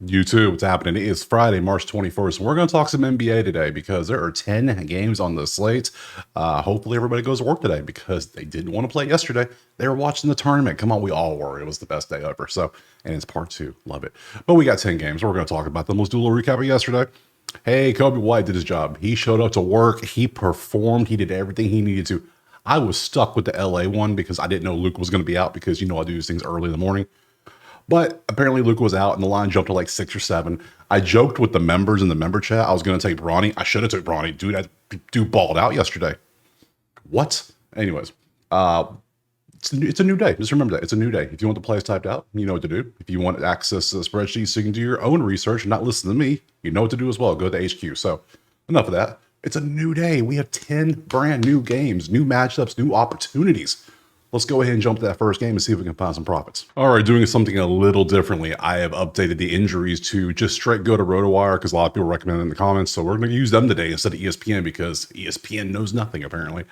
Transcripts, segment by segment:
YouTube, what's happening? It is Friday, March 21st, and we're going to talk some NBA today because there are 10 games on the slate. Hopefully everybody goes to work today because they didn't want to play yesterday. They were watching the tournament. Come on, we all were. It was the best day ever. So, and it's part two. Love it. But we got 10 games. We're going to talk about them. Let's do a little recap of yesterday. Hey, Kobe White did his job. He showed up to work. He performed. He did everything he needed to. I was stuck with the LA one because I didn't know Luke was going to be out because, I do these things early in the morning. But apparently Luca was out and the line jumped to like 6 or 7. I joked with the members in the member chat. I was going to take Bronny. I should have took Bronny. Dude balled out yesterday. What? Anyways, it's a new day. Just remember that. It's a new day. If you want the plays typed out, you know what to do. If you want access to the spreadsheet so you can do your own research and not listen to me, you know what to do as well. Go to HQ. So enough of that. It's a new day. We have 10 brand new games, new matchups, new opportunities. Let's go ahead and jump to that first game and see if we can find some profits. All right, doing something a little differently. I have updated the injuries to just straight go to RotoWire because a lot of people recommend it in the comments. So we're going to use them today instead of ESPN because ESPN knows nothing apparently.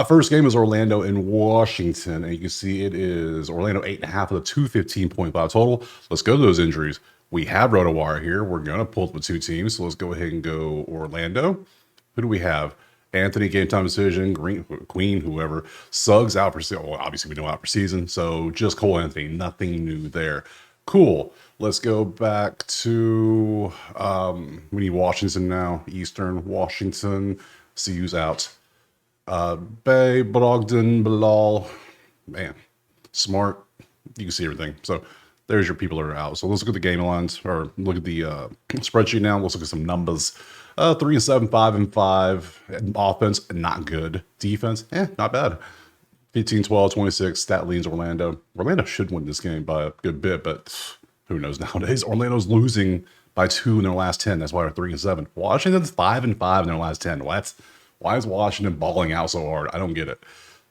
First game is Orlando and Washington. And you can see it is Orlando 8.5 of the 215.5 total. Let's go to those injuries. We have RotoWire here. We're going to pull up the two teams. So let's go ahead and go Orlando. Who do we have? Anthony, game time decision, Queen, whoever. Suggs out for season. Well, obviously, we know out for season. So just Cole Anthony, nothing new there. Cool. Let's go back to, we need Washington now. Eastern Washington. CU's out. Bay, Brogdon, Bilal. Man, Smart. You can see everything. So there's your people that are out. So let's look at the game lines or look at the spreadsheet now. Let's look at some numbers. 3-7, 5-5. Offense, not good. Defense, not bad. 15, 12, 26. Stat leads Orlando. Orlando should win this game by a good bit, but who knows nowadays? Orlando's losing by 2 in their last 10. That's why they're 3-7. Washington's 5-5 in their last 10. Why is Washington balling out so hard? I don't get it.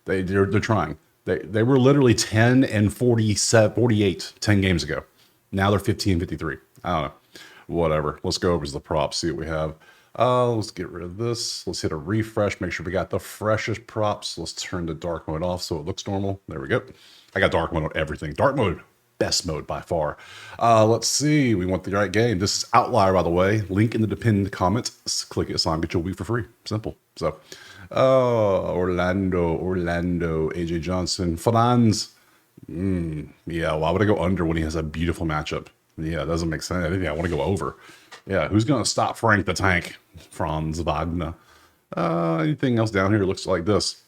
They're trying. They were literally 10-48 10 games ago. Now they're 15-53. I don't know. Whatever. Let's go over to the props, see what we have. Let's get rid of this. Let's hit a refresh. Make sure we got the freshest props. Let's turn the dark mode off so it looks normal. There we go. I got dark mode on everything. Dark mode, best mode by far. Let's see. We want the right game. This is Outlier, by the way. Link in the pinned comment. Click it, sign, get your week for free. Simple. So, Orlando, AJ Johnson, Franz. Yeah, why would I go under when he has a beautiful matchup? Yeah, it doesn't make sense. I want to go over. Yeah, who's going to stop Frank the Tank? Franz Wagner. Anything else down here looks like this.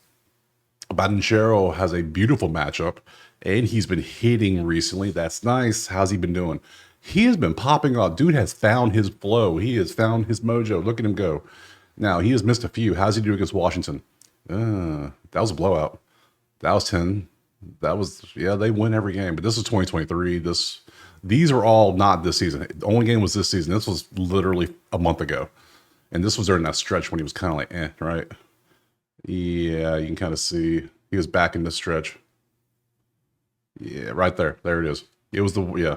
Banchero has a beautiful matchup, and he's been hitting recently. That's nice. How's he been doing? He has been popping off. Dude has found his flow. He has found his mojo. Look at him go. Now, he has missed a few. How's he do against Washington? That was a blowout. That was 10. That was, they win every game. But this is 2023. These are all not this season. The only game was this season. This was literally a month ago. And this was during that stretch when he was kind of like, right? Yeah, you can kind of see he was back in the stretch. Yeah, right there. There it is. It was And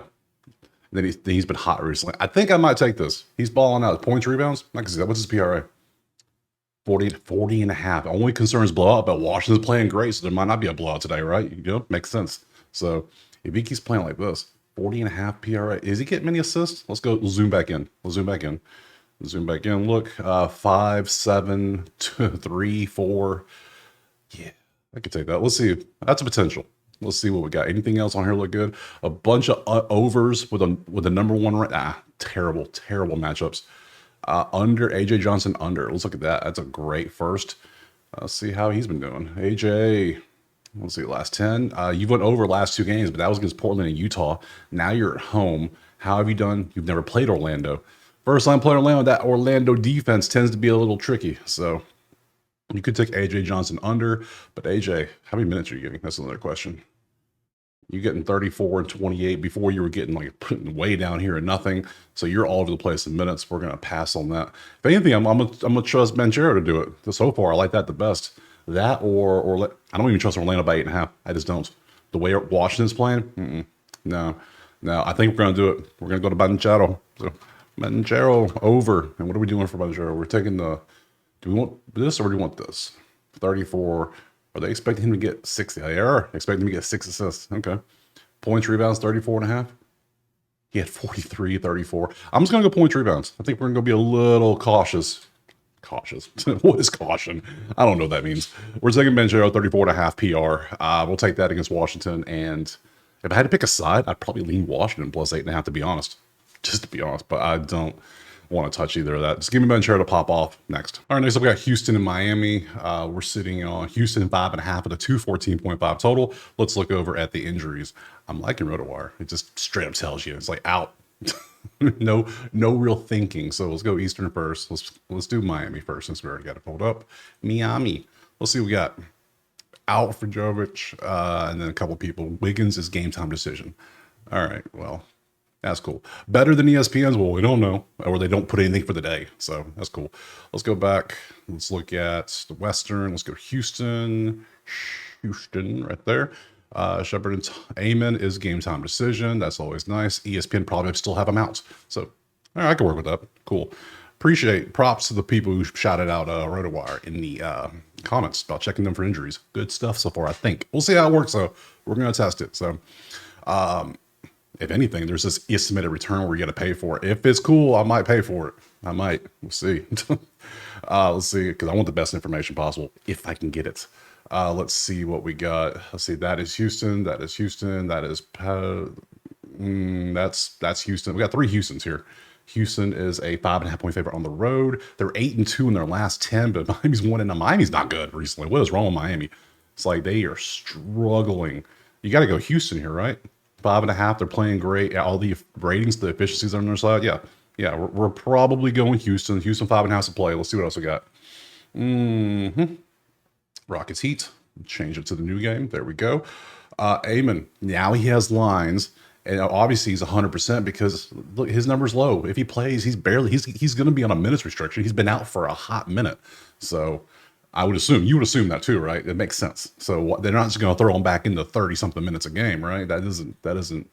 then he's been hot recently. I think I might take this. He's balling out. Points, rebounds. I can see that. What's his PRA? 40 and a half. Only concern is blowout, but Washington's playing great, so there might not be a blowout today, right? Makes sense. So if he keeps playing like this, 40 and a half PRA. Is he getting many assists? Let's zoom back in. Zoom back in. Look, 5, 7, 2, 3, 4. Yeah, I could take that. Let's see. That's a potential. Let's see what we got. Anything else on here look good? A bunch of overs with the number one rank. Terrible matchups. Under AJ Johnson under. Let's look at that. That's a great first. Let's see how he's been doing. AJ. Let's see, last 10. You went over last 2 games, but that was against Portland and Utah. Now you're at home. How have you done? You've never played Orlando. First time playing Orlando, that Orlando defense tends to be a little tricky. So you could take AJ Johnson under, but AJ, how many minutes are you getting? That's another question. You're getting 34 and 28 before you were getting like putting way down here and nothing. So you're all over the place in minutes. We're going to pass on that. If anything, I'm going to trust Banchero to do it. So far, I like that the best. That or I don't even trust Orlando by 8.5. I just don't. The way Washington's playing, no. I think we're going to do it. We're going to go to Banchero. So Banchero over. And what are we doing for Banchero? We're taking do we want this or do we want this? 34. Are they expecting him to get 60? They are expecting him to get 6 assists. Okay. Points, rebounds, 34 and a half. He had 43, 34. I'm just going to go points rebounds. I think we're going to be a little cautious. Cautious. What is caution? I don't know what that means. We're taking Banchero 34.5 PR. We'll take that against Washington. And if I had to pick a side, I'd probably lean Washington plus 8.5, to be honest. Just to be honest. But I don't want to touch either of that. Just give me Banchero to pop off next. All right, next up we got Houston and Miami. We're sitting on Houston 5.5 at a 214.5 total. Let's look over at the injuries. I'm liking RotoWire. It just straight up tells you. It's like out. no real thinking. So let's go Eastern first. Let's do Miami first since we already got it pulled up. Miami. Let's see what we got. Out for Jovic, and then a couple people. Wiggins is game time decision. All right, well, that's cool. Better than ESPN's? Well, we don't know. Or they don't put anything for the day. So that's cool. Let's go back. Let's look at the Western. Let's go Houston. Houston right there. Shepard and Amon is game time decision. That's always nice. ESPN probably still have them out. So all right, I can work with that. Cool. Appreciate props to the people who shouted out RotoWire in the comments about checking them for injuries. Good stuff so far, I think. We'll see how it works, though. We're going to test it. So if anything, there's this estimated return where you got to pay for it. If it's cool, I might pay for it. I might. We'll see. Let's see, because I want the best information possible if I can get it. Let's see what we got. Let's see. That is Houston. That is Houston. That is that's Houston. We got 3 Houstons here. Houston is a 5.5 point favorite on the road. They're 8-2 in their last 10, but Miami's won, and Miami's not good recently. What is wrong with Miami? It's like they are struggling. You got to go Houston here, right? 5.5. They're playing great. All the ratings, the efficiencies are on their side. Yeah. We're probably going Houston. Houston 5.5 to play. Let's see what else we got. Rockets Heat. Change it to the new game. There we go. Amon. Now he has lines. And obviously he's 100% because look, his number's low. If he plays, he's going to be on a minutes restriction. He's been out for a hot minute. So I would assume, you would assume that too, right? It makes sense. So they're not just going to throw him back into 30 something minutes a game, right? That isn't,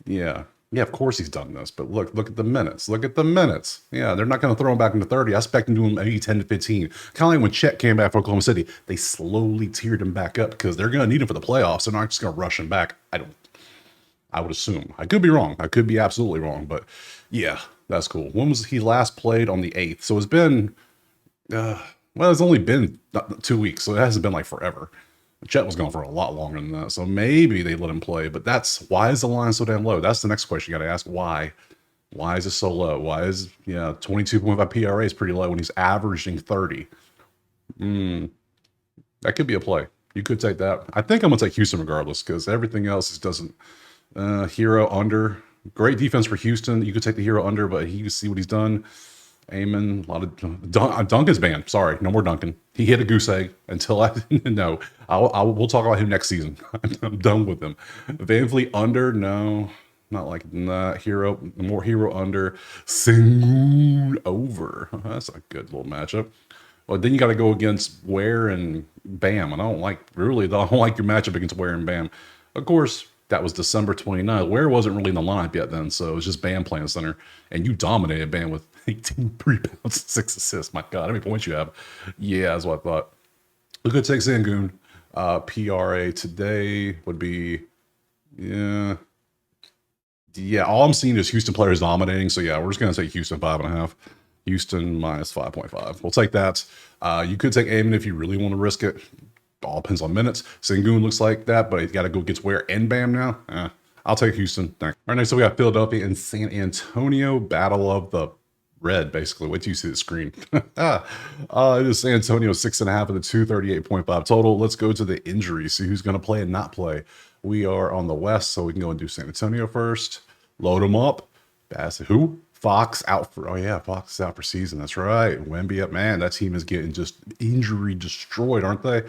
yeah. Yeah, of course he's done this, but look at the minutes. Look at the minutes. Yeah, they're not going to throw him back into 30. I expect him to do maybe 10 to 15. Kind of like when Chet came back for Oklahoma City, they slowly tiered him back up because they're going to need him for the playoffs. They're not just going to rush him back. I would assume. I could be wrong. I could be absolutely wrong, but yeah, that's cool. When was he last played? On the 8th. So it's been, well, it's only been 2 weeks, so it hasn't been like forever. Chet was gone for a lot longer than that, so maybe they let him play, but why is the line so damn low? That's the next question you got to ask. Why? Why is it so low? Why is, 22.5 PRA is pretty low when he's averaging 30? That could be a play. You could take that. I think I'm going to take Houston regardless because everything else doesn't. Hero under. Great defense for Houston. You could take the Hero under, but you see what he's done. Amon, a lot of Duncan's banned. Sorry, no more Duncan. He hit a goose egg until no. We'll talk about him next season. I'm done with him. Van Vliet under, no, not like that. Hero, more Hero under. Sengun over. That's a good little matchup. Well, then you got to go against Ware and Bam, and I don't like your matchup against Ware and Bam. Of course. That was December 29th. Ware wasn't really in the lineup yet then, so it was just Bam playing center. And you dominated Bam with 18 rebounds, 6 assists. My God, how many points you have? Yeah, that's what I thought. We could take Sengun. PRA today would be, yeah, all I'm seeing is Houston players dominating. So, yeah, we're just going to take Houston 5.5. Houston minus 5.5. We'll take that. You could take Amon if you really want to risk it. All depends on minutes. Sengun looks like that, but he's got to go against Ware and Bam now. I'll take Houston. All right, next up we got Philadelphia and San Antonio. Battle of the red, basically. Wait till you see the screen. It is San Antonio 6.5 of the 238.5 total. Let's go to the injuries. See who's going to play and not play. We are on the West, so we can go and do San Antonio first. Load them up. Who? Fox out for, Fox is out for season. That's right. Wemby up. Man, that team is getting just injury destroyed, aren't they?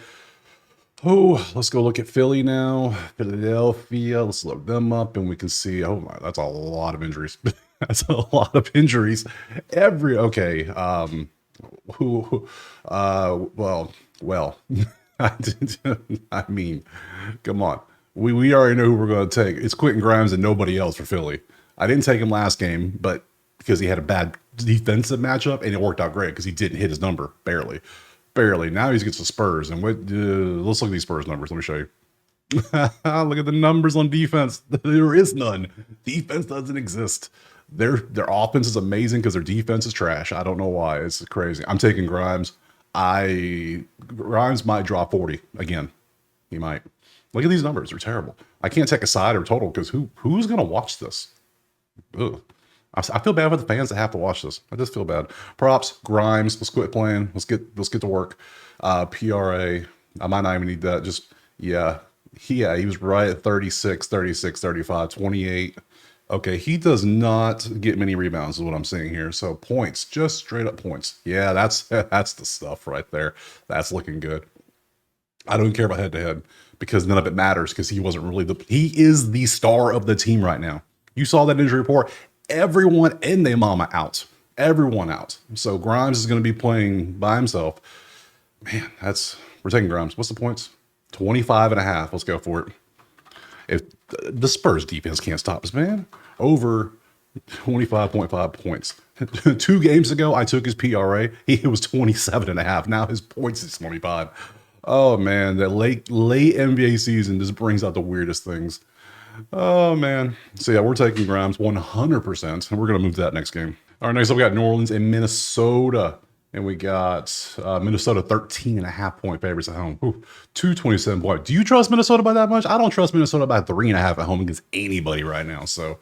Oh, let's go look at Philly now. Philadelphia. Let's load them up and we can see. Oh my, that's a lot of injuries. That's a lot of injuries. Okay. Well. I mean, come on. We already know who we're going to take. It's Quentin Grimes and nobody else for Philly. I didn't take him last game, but because he had a bad defensive matchup and it worked out great because he didn't hit his number barely. Now he's against the Spurs, and let's look at these Spurs numbers. Let me show you. Look at the numbers on defense. There is none. Defense doesn't exist. Their offense is amazing because their defense is trash. I don't know why. It's crazy. I'm taking Grimes. Grimes might drop 40 again. He might. Look at these numbers. They're terrible. I can't take a side or total because who's gonna watch this? Ugh. I feel bad for the fans that have to watch this. I just feel bad. Props, Grimes. Let's quit playing. Let's get to work. PRA. I might not even need that. Just yeah. He was right at 36, 36, 35, 28. Okay, he does not get many rebounds is what I'm seeing here. So points, just straight up points. Yeah, that's the stuff right there. That's looking good. I don't care about head to head because none of it matters because he wasn't really he is the star of the team right now. You saw that injury report. Everyone and their mama out. Everyone out. So Grimes is going to be playing by himself. Man, we're taking Grimes. What's the points? 25.5. Let's go for it. If the Spurs defense can't stop us, man. Over 25.5 points. 2 games ago, I took his PRA. He was 27.5. Now his points is 25. Oh man, that late NBA season just brings out the weirdest things. Oh man. So yeah, we're taking Grimes 100%, and we're gonna move to that next game. All right, next up we got New Orleans and Minnesota. And we got Minnesota 13.5 point favorites at home. Ooh, 227 point. Do you trust Minnesota by that much? I don't trust Minnesota by 3.5 at home against anybody right now. So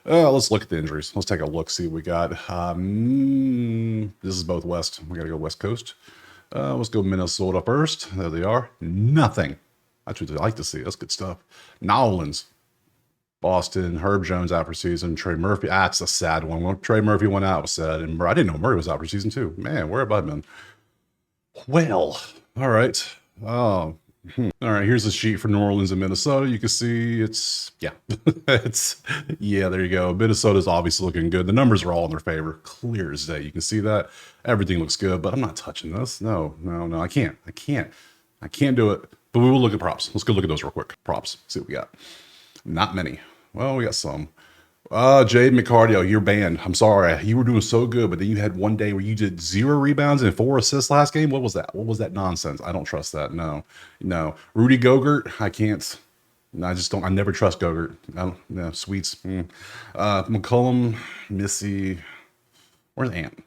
let's look at the injuries. Let's take a look, see what we got. This is both West. We got to go West Coast. Let's go Minnesota first. There they are. Nothing. That's what I like to see. That's good stuff. New Orleans. Boston, Herb Jones out for season. Trey Murphy, that's a sad one. When Trey Murphy went out, was sad. And I didn't know Murray was out for season 2. Man, where have I been? Well, all right. All right, here's the sheet for New Orleans and Minnesota. You can see yeah, there you go. Minnesota's obviously looking good. The numbers are all in their favor, clear as day. You can see that. Everything looks good, but I'm not touching this. No, I can't do it. But we will look at props. Let's go look at those real quick. Props, see what we got. Not many. Well, we got some. Jade McCardio, you're banned. I'm sorry. You were doing so good, but then you had one day where you did 0 rebounds and 4 assists last game. What was that? What was that nonsense? I don't trust that. No. Rudy Gogurt, I can't. No, I just don't. I never trust Gogurt. No, Sweets. McCollum, Missy. Where's Ant?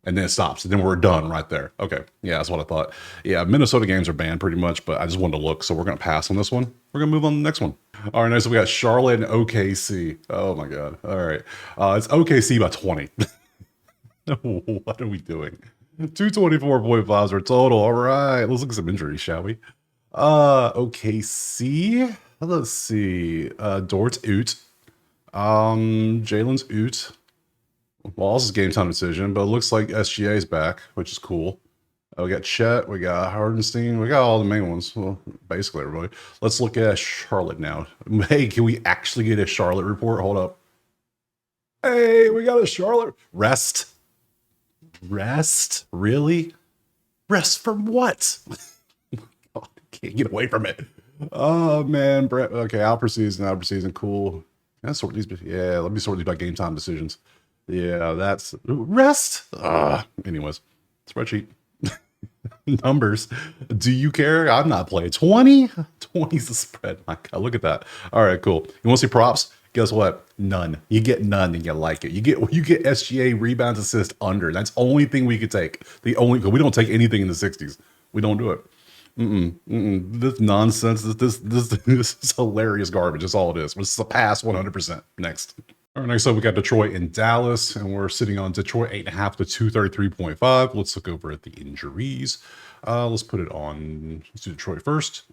And then it stops. And then we're done right there. Okay. Yeah, that's what I thought. Yeah, Minnesota games are banned pretty much, but I just wanted to look. So we're going to pass on this one. We're going to move on to the next one. All right, so we got Charlotte and OKC. Oh, my God. All right. It's OKC by 20. What are we doing? 224.5s are total. All right. Let's look at some injuries, shall we? OKC. Let's see. Dort's out. Jalen's out. Well, this is game time decision, but it looks like SGA is back, which is cool. We got Chet, we got Hardenstein, we got all the main ones. Well, basically everybody. Let's look at Charlotte now. Hey, can we actually get a Charlotte report? Hold up. Hey, we got a Charlotte. Rest? Really? Rest from what? God, I can't get away from it. Oh man, Brett. Okay, out for season. Cool. Can I sort these? Yeah, let me sort these by game time decisions. Yeah, that's rest. Anyways, spreadsheet. Numbers. Do you care? I'm not playing. 20? 20's the spread. My God, look at that. All right, cool. You want to see props? Guess what? None. You get none and you like it. You get SGA rebounds, assist under. That's the only thing we could take. We don't take anything in the 60s. We don't do it. This nonsense. This is hilarious garbage. That's all it is. It's a pass 100%. Next. All right, next up we got Detroit and Dallas, and we're sitting on Detroit 8.5 to 233.5. Let's look over at the injuries. Let's put it on. Let's do Detroit first.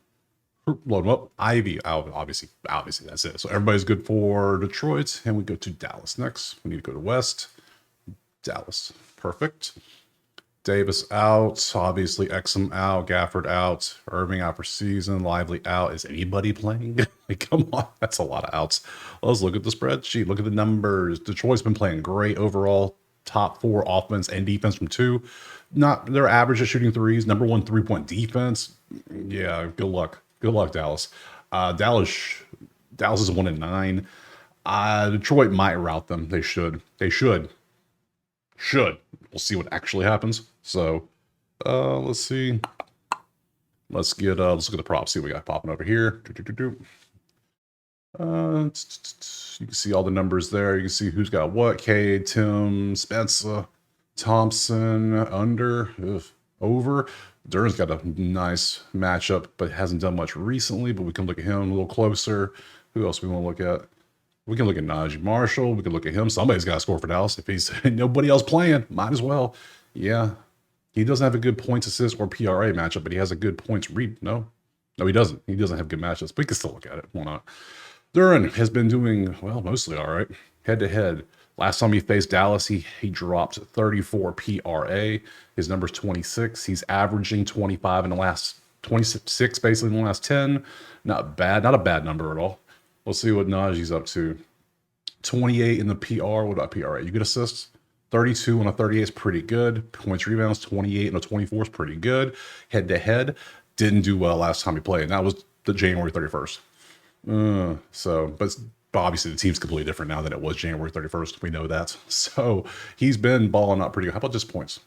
Load them up. Ivy, obviously that's it. So everybody's good for Detroit, and we go to Dallas next. We need to go to West. Dallas, perfect. Davis out, obviously Exum out, Gafford out, Irving out for season, Lively out. Is anybody playing? Come on, that's a lot of outs. Let's look at the spreadsheet. Look at the numbers. Detroit's been playing great overall. Top 4 offense and defense from 2. They're average at shooting threes. Number 1 3-point defense. Yeah, good luck. Good luck, Dallas. Dallas is 1-9. Detroit might rout them. They should. We'll see what actually happens. So let's see. Let's look at the props. See what we got popping over here. You can see all the numbers there. You can see who's got what. K, Tim, Spencer, Thompson, under, over. Duran's got a nice matchup, but hasn't done much recently. But we can look at him a little closer. Who else we want to look at? We can look at Najee Marshall. We can look at him. Somebody's got to score for Dallas. If he's nobody else playing, might as well. Yeah. He doesn't have a good points assist or PRA matchup, but he has a good points read. No, he doesn't. He doesn't have good matchups, but we can still look at it. Why not? Duran has been doing, well, mostly all right. Head-to-head. Last time he faced Dallas, he dropped 34 PRA. His number's 26. He's averaging 25 in the last 26, basically in the last 10. Not bad. Not a bad number at all. We'll see what Najee's up to. 28 in the PR. What about PRA? You get assists? 32 on a 38 is pretty good. Points, rebounds, 28 and a 24 is pretty good. Head-to-head, didn't do well last time he played. And that was the January 31st. But obviously the team's completely different now than it was January 31st. We know that. So he's been balling up pretty good. How about just points?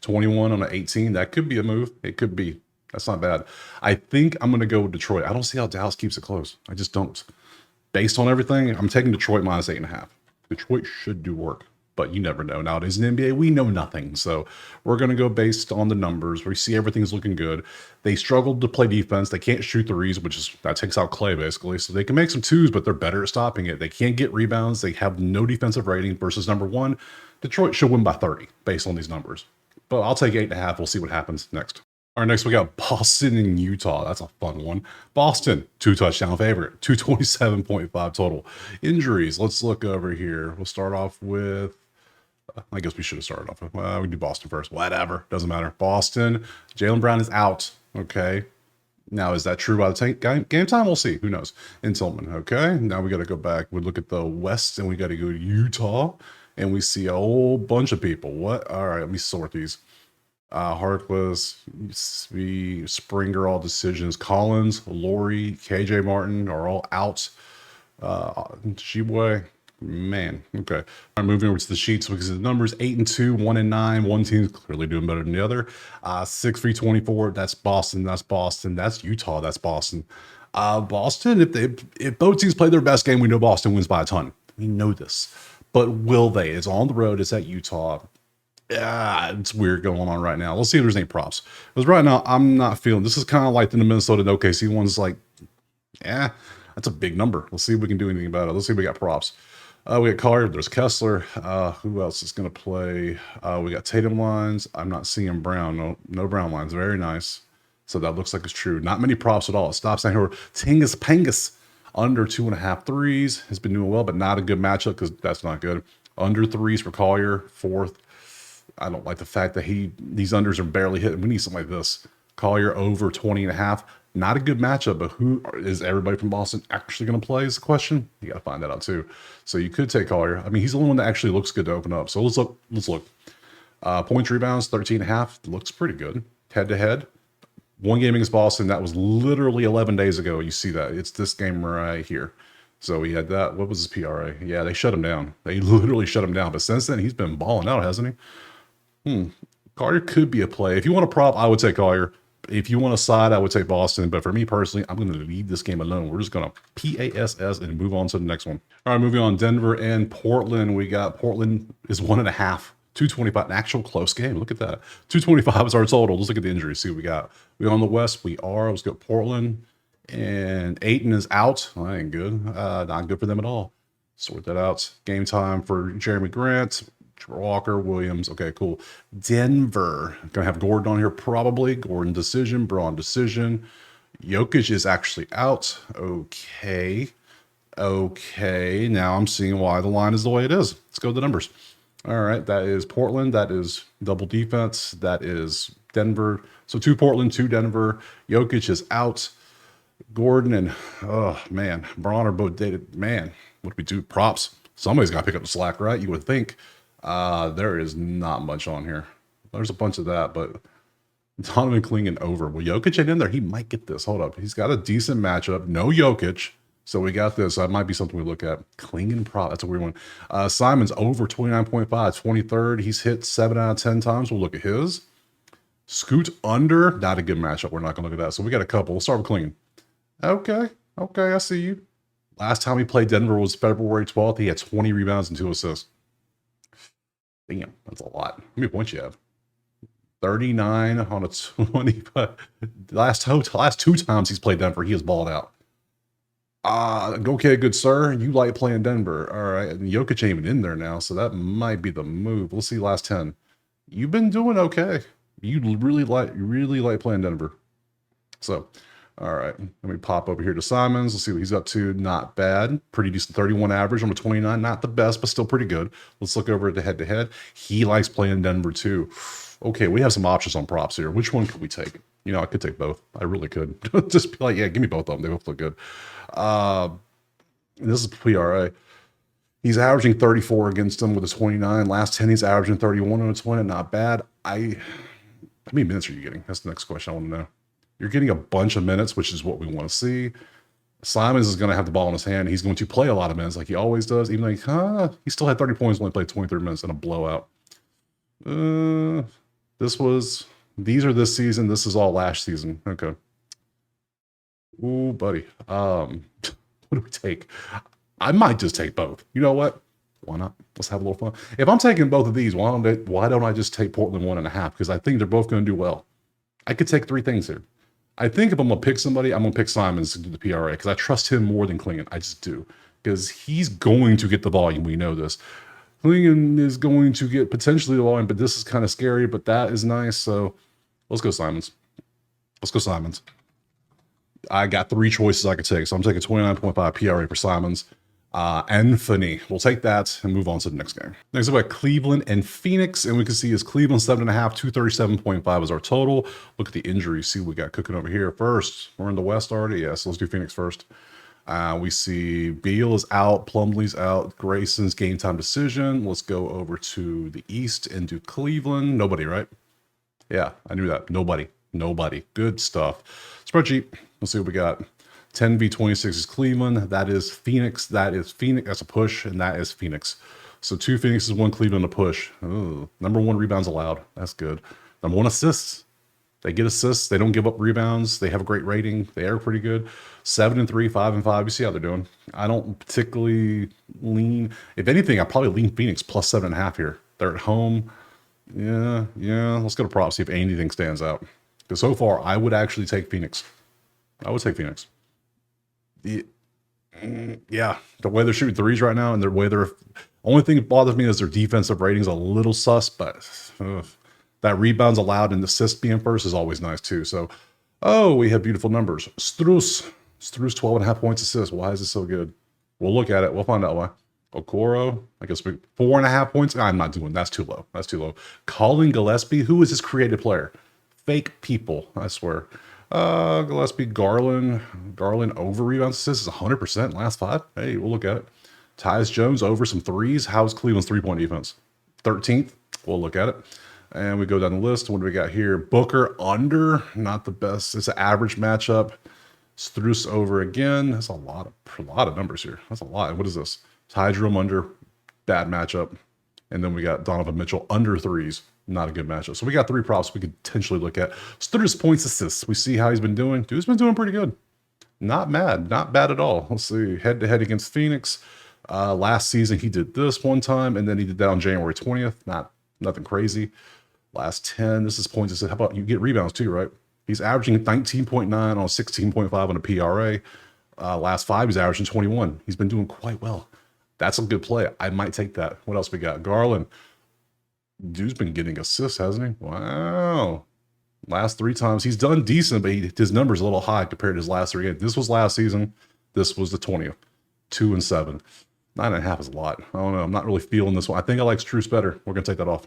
21 on an 18. That could be a move. It could be. That's not bad. I think I'm going to go with Detroit. I don't see how Dallas keeps it close. I just don't. Based on everything, I'm taking Detroit minus 8.5. Detroit should do work, but you never know. Nowadays in the NBA, we know nothing. So we're going to go based on the numbers. We see everything's looking good. They struggled to play defense. They can't shoot threes, that takes out Clay basically. So they can make some twos, but they're better at stopping it. They can't get rebounds. They have no defensive rating versus number one. Detroit should win by 30 based on these numbers. But I'll take 8.5. We'll see what happens next. All right, next we got Boston and Utah. That's a fun one. Boston, 2-touchdown favorite, 227.5 total. Injuries, let's look over here. We'll start off with, I guess we should have started off with, we can do Boston first. Whatever, doesn't matter. Boston, Jaylen Brown is out, okay? Now, is that true by the game time? We'll see. Who knows? In Tillman, okay? Now we got to go back. We look at the West, and we got to go to Utah, and we see a whole bunch of people. What? All right, let me sort these. Harkless, Springer, all decisions. Collins, Laurie, KJ Martin are all out. Sheboy, man, okay. I'm moving over to the sheets because the numbers 8-2, 1-9. One team's clearly doing better than the other. 6-3-24. That's Boston. That's Boston. That's Utah. That's Boston. Boston. If both teams play their best game, we know Boston wins by a ton. We know this, but will they? It's on the road. It's at Utah. Yeah, it's weird going on right now. Let's see if there's any props. Because right now, I'm not feeling. This is kind of like the Minnesota and OKC one's like, yeah, that's a big number. Let's see if we can do anything about it. Let's see if we got props. We got Collier. There's Kessler. Who else is going to play? We got Tatum lines. I'm not seeing Brown. No Brown lines. Very nice. So that looks like it's true. Not many props at all. It stops down here. Tingus Pangus under 2.5 threes. Has been doing well, but not a good matchup because that's not good. Under threes for Collier. Fourth. I don't like the fact that these unders are barely hitting. We need something like this. Collier over 20.5. Not a good matchup, but who is everybody from Boston actually going to play is the question. You got to find that out too. So you could take Collier. I mean, he's the only one that actually looks good to open up. So let's look. Points, rebounds, 13.5. Looks pretty good. Head to head. One game against Boston. That was literally 11 days ago. You see that. It's this game right here. So he had that. What was his PRA? Yeah, they shut him down. They literally shut him down. But since then, he's been balling out, hasn't he? Collier could be a play. If you want a prop, I would take Collier. If you want a side, I would take Boston. But for me personally, I'm going to leave this game alone. We're just going to PASS and move on to the next one. All right, moving on. Denver and Portland. We got Portland is 1.5. 225, an actual close game. Look at that. 225 is our total. Let's look at the injuries. See what we got. We on the West. Let's go Portland. And Ayton is out. Well, that ain't good. Not good for them at all. Sort that out. Game time for Jeremy Grant. Walker, Williams. Okay, cool. Denver. Gonna have Gordon on here probably. Gordon decision. Braun decision. Jokic is actually out. Okay. Now I'm seeing why the line is the way it is. Let's go to the numbers. All right, that is Portland. That is double defense. That is Denver. So 2 Portland, 2 Denver. Jokic is out. Gordon and, oh, man, Braun are both dated. Man, what do we do? Props. Somebody's got to pick up the slack, right? You would think. There is not much on here. There's a bunch of that, but Donovan Clingan over. Well, Jokic ain't in there. He might get this. Hold up. He's got a decent matchup. No Jokic. So we got this. That might be something we look at. Clingan prop. That's a weird one. Simon's over 29.5, 23rd. He's hit 7 out of 10 times. We'll look at his. Scoot under, not a good matchup. We're not going to look at that. So we got a couple. We'll start with Klingon. Okay. Okay, I see you. Last time he played Denver was February 12th. He had 20 rebounds and 2 assists. Damn, that's a lot. How many points you have? 39 on a 20. But last 2 times he's played Denver, he has balled out. Okay, good sir. You like playing Denver. All right. And Jokic ain't even in there now, so that might be the move. We'll see last 10. You've been doing okay. You really like playing Denver. So, all right. Let me pop over here to Simons. Let's see what he's up to. Not bad. Pretty decent 31 average on a 29. Not the best, but still pretty good. Let's look over at the head-to-head. He likes playing Denver too. Okay, we have some options on props here. Which one could we take? You know, I could take both. I really could. Just be like, yeah, give me both of them. They both look good. This is PRA. He's averaging 34 against him with a 29. Last 10, he's averaging 31 on a 20. Not bad. How many minutes are you getting? That's the next question I want to know. You're getting a bunch of minutes, which is what we want to see. Simons is going to have the ball in his hand. He's going to play a lot of minutes like he always does, even though he still had 30 points when he played 23 minutes in a blowout. These are this season. This is all last season. Okay. Ooh, buddy. What do we take? I might just take both. You know what? Why not? Let's have a little fun. If I'm taking both of these, why don't I just take Portland 1.5? Because I think they're both going to do well. I could take 3 things here. I think if I'm going to pick somebody, I'm going to pick Simons to do the PRA because I trust him more than Klingon. I just do. Because he's going to get the volume. We know this. Klingon is going to get potentially the volume, but this is kind of scary, but that is nice. So let's go Simons. Let's go Simons. I got 3 choices I could take. So I'm taking 29.5 PRA for Simons. Anthony. We'll take that and move on to the next game. Next up, we got Cleveland and Phoenix, and we can see is Cleveland 7.5, 237.5 is our total. Look at the injuries. See what we got cooking over here. First, we're in the West already. Yes, let's do Phoenix first. We see Beal is out, Plumlee's out, Grayson's game time decision. Let's go over to the East and do Cleveland. Nobody, right? Yeah, I knew that. Nobody. Good stuff. Spreadsheet. Let's see what we got. 10v26 is Cleveland. That is Phoenix. That's a push, and that is Phoenix. So 2 Phoenixes, 1 Cleveland, a push. Ooh, number 1 rebounds allowed. That's good. Number 1 assists. They get assists. They don't give up rebounds. They have a great rating. They are pretty good. 7-3, 5-5. You see how they're doing. I don't particularly lean. If anything, I probably lean Phoenix plus 7.5 here. They're at home. Yeah. Let's go to props, see if anything stands out. Because so far, I would actually take Phoenix. I would take Phoenix. Yeah, the way they're shooting threes right now and the way they're... Only thing that bothers me is their defensive rating's a little sus, but that rebounds allowed and assists being first is always nice too. So, we have beautiful numbers. Strus 12.5 points assists. Why is it so good? We'll look at it. We'll find out why. Okoro, I guess 4.5 points. I'm not doing. That's too low. Colin Gillespie, who is this creative player? Fake people, I swear. Gillespie, Garland over rebounds assists is 100% last 5. Hey, we'll look at it. Tyus Jones over some threes. How's Cleveland's 3-point defense? 13th. We'll look at it. And we go down the list. What do we got here? Booker under, not the best. It's an average matchup. Strus over again. That's a lot of numbers here. That's a lot. What is this? Ty Jerome under, bad matchup. And then we got Donovan Mitchell under threes. Not a good matchup. So we got 3 props we could potentially look at. Strus points assists. We see how he's been doing. Dude's been doing pretty good. Not bad. Not bad at all. Let's see. Head-to-head against Phoenix. Last season, he did this one time, and then he did that on January 20th. Nothing crazy. Last 10, this is points assists. How about you get rebounds too, right? He's averaging 19.9 on 16.5 on a PRA. Last 5, he's averaging 21. He's been doing quite well. That's a good play. I might take that. What else we got? Garland. Dude's been getting assists, hasn't he? Wow. Last 3 times. He's done decent, but his number's a little high compared to his last 3 games. This was last season. This was the 20th. 2 and 7. 9.5 is a lot. I don't know. I'm not really feeling this one. I think I like Strus better. We're going to take that off.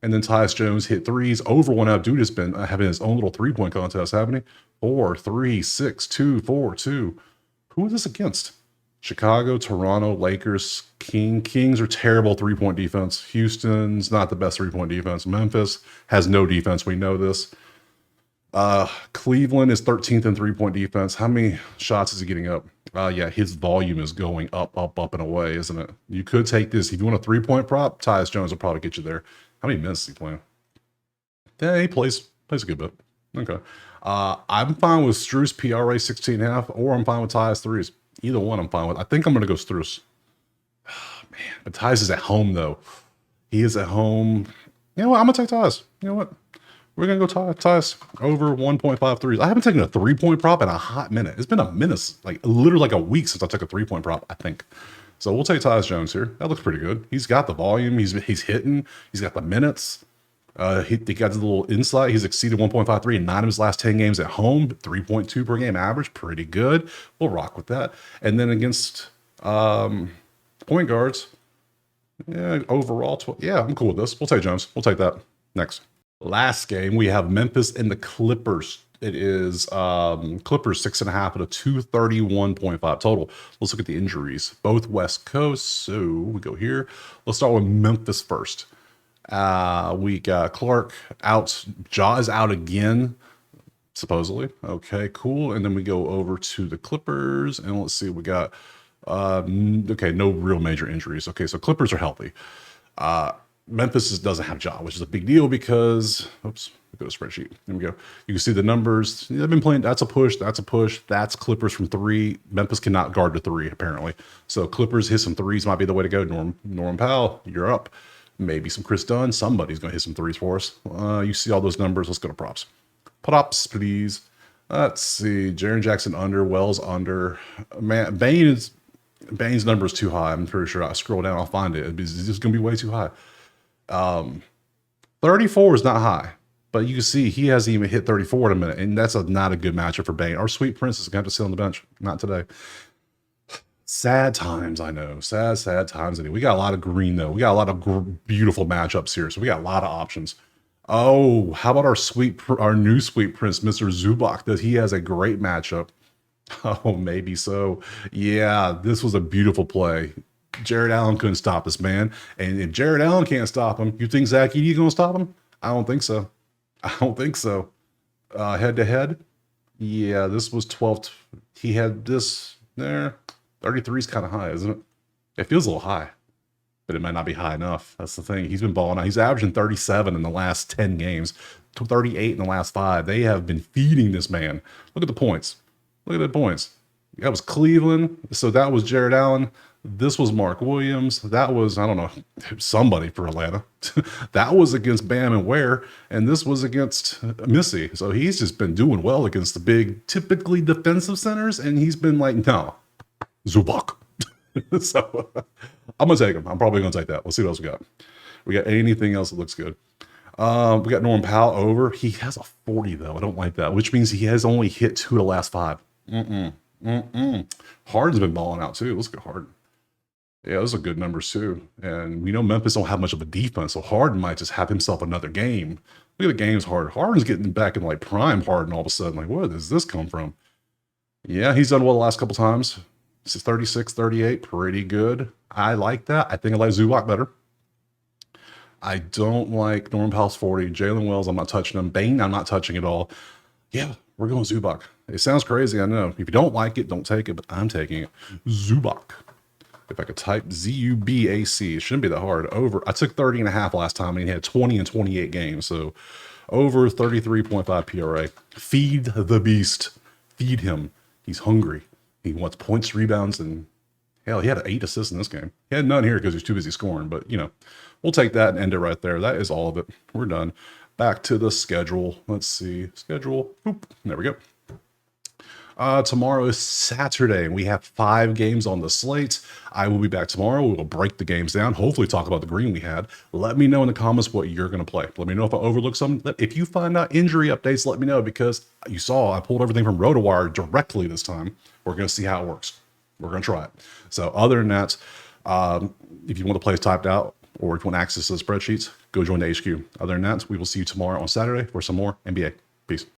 And then Tyus Jones hit threes over 1 out. Dude has been having his own little 3-point contest, haven't he? 4, 3, 6, 2, 4, 2. Who is this against? Chicago, Toronto, Lakers, Kings are terrible 3-point defense. Houston's not the best 3-point defense. Memphis has no defense. We know this. Cleveland is 13th in 3-point defense. How many shots is he getting up? Yeah, his volume is going up and away, isn't it? You could take this. If you want a 3-point prop, Tyus Jones will probably get you there. How many minutes is he playing? Yeah, he plays Plays a good bit. Okay. I'm fine with Struce PRA 16.5, or I'm fine with Tyus threes. Either one I'm fine with. I think I'm going to go Struce. Man, but Tyus is at home, though. He is at home. You know what? I'm going to take Tyus. You know what? We're going to go Tyus over 1.5 threes. I haven't taken a 3-point prop in a hot minute. It's been a minute, like literally like a week since I took a 3-point prop, I think. So we'll take Tyus Jones here. That looks pretty good. He's got the volume. He's hitting. He's got the minutes. He got a little insight. He's exceeded 1.53 in 9 of his last 10 games at home. 3.2 per game average. Pretty good. We'll rock with that. And then against point guards, yeah, overall, yeah, I'm cool with this. We'll take Jones. We'll take that. Next. Last game, we have Memphis and the Clippers. It is Clippers 6.5 at a 231.5 total. Let's look at the injuries. Both West Coast. So we go here. Let's start with Memphis first. We got Clark out. Ja is out again, supposedly. Okay, cool. And then we go over to the Clippers, and let's see. We got okay, no real major injuries. Okay, so Clippers are healthy. Memphis doesn't have Ja, which is a big deal because, oops, go to spreadsheet. There we go. You can see the numbers. They've been playing. That's a push. That's a push. That's Clippers from 3. Memphis cannot guard the 3, apparently. So Clippers hit some 3s might be the way to go. Norm Powell, you're up. Maybe some Chris Dunn. Somebody's going to hit some 3s for us. You see all those numbers. Let's go to props. Props, please. Let's see. Jaren Jackson under. Wells under. Man, Bane's number is too high. I'm pretty sure I scroll down. I'll find it. It's just going to be way too high. 34 is not high, but you can see he hasn't even hit 34 in a minute, and that's not a good matchup for Bane. Our Sweet Prince is going to have to sit on the bench. Not today. Sad times, I know. Sad times. Anyway, we got a lot of green, though. We got a lot of beautiful matchups here, so we got a lot of options. Oh, how about our new Sweet Prince, Mr. Zubac? That he has a great matchup. Oh, maybe so. Yeah, this was a beautiful play. Jared Allen couldn't stop this man. And if Jared Allen can't stop him, you think Zach Edey going to stop him? I don't think so. I don't think so. Head to head? Yeah, this was 12. He had this there. 33 is kind of high, isn't it? It feels a little high, but it might not be high enough. That's the thing. He's been balling out. He's averaging 37 in the last 10 games, 38 in the last 5. They have been feeding this man. Look at the points. Look at the points. That was Cleveland. So that was Jared Allen. This was Mark Williams. That was, I don't know, somebody for Atlanta. That was against Bam and Ware. And this was against Missy. So he's just been doing well against the big, typically defensive centers. And he's been like, no, Zubac. So I'm going to take him. I'm probably going to take that. Let's see what else we got. We got anything else that looks good. We got Norm Powell over. He has a 40, though. I don't like that, which means he has only hit 2 of the last 5. Harden's been balling out, too. Let's go Harden. Yeah, those are good numbers, too. And we know Memphis don't have much of a defense, so Harden might just have himself another game. Look at the games Harden's getting back in, like, prime Harden all of a sudden. Like, where does this come from? Yeah, he's done well the last couple times. This is 36, 38. Pretty good. I like that. I think I like Zubac better. I don't like Norman Powell's 40. Jalen Wells, I'm not touching him. Bane, I'm not touching at all. Yeah, we're going Zubac. It sounds crazy, I know. If you don't like it, don't take it, but I'm taking it. Zubac. If I could type Z-U-B-A-C, it shouldn't be that hard. Over, I took 30.5 last time, and he had 20 in 28 games. So over 33.5 PRA. Feed the beast. Feed him. He's hungry. He wants points, rebounds, and hell, he had 8 assists in this game. He had none here because he's too busy scoring, but, you know, we'll take that and end it right there. That is all of it. We're done. Back to the schedule. Let's see. Schedule. Oop, there we go. Tomorrow is Saturday, and we have 5 games on the slate. I will be back tomorrow. We will break the games down, hopefully talk about the green we had. Let me know in the comments what you're going to play. Let me know if I overlooked something. If you find out injury updates, let me know, because you saw I pulled everything from RotoWire directly this time. We're going to see how it works. We're going to try it. So other than that, if you want to play typed out, or if you want access to the spreadsheets, go join the HQ. Other than that, we will see you tomorrow on Saturday for some more NBA. Peace.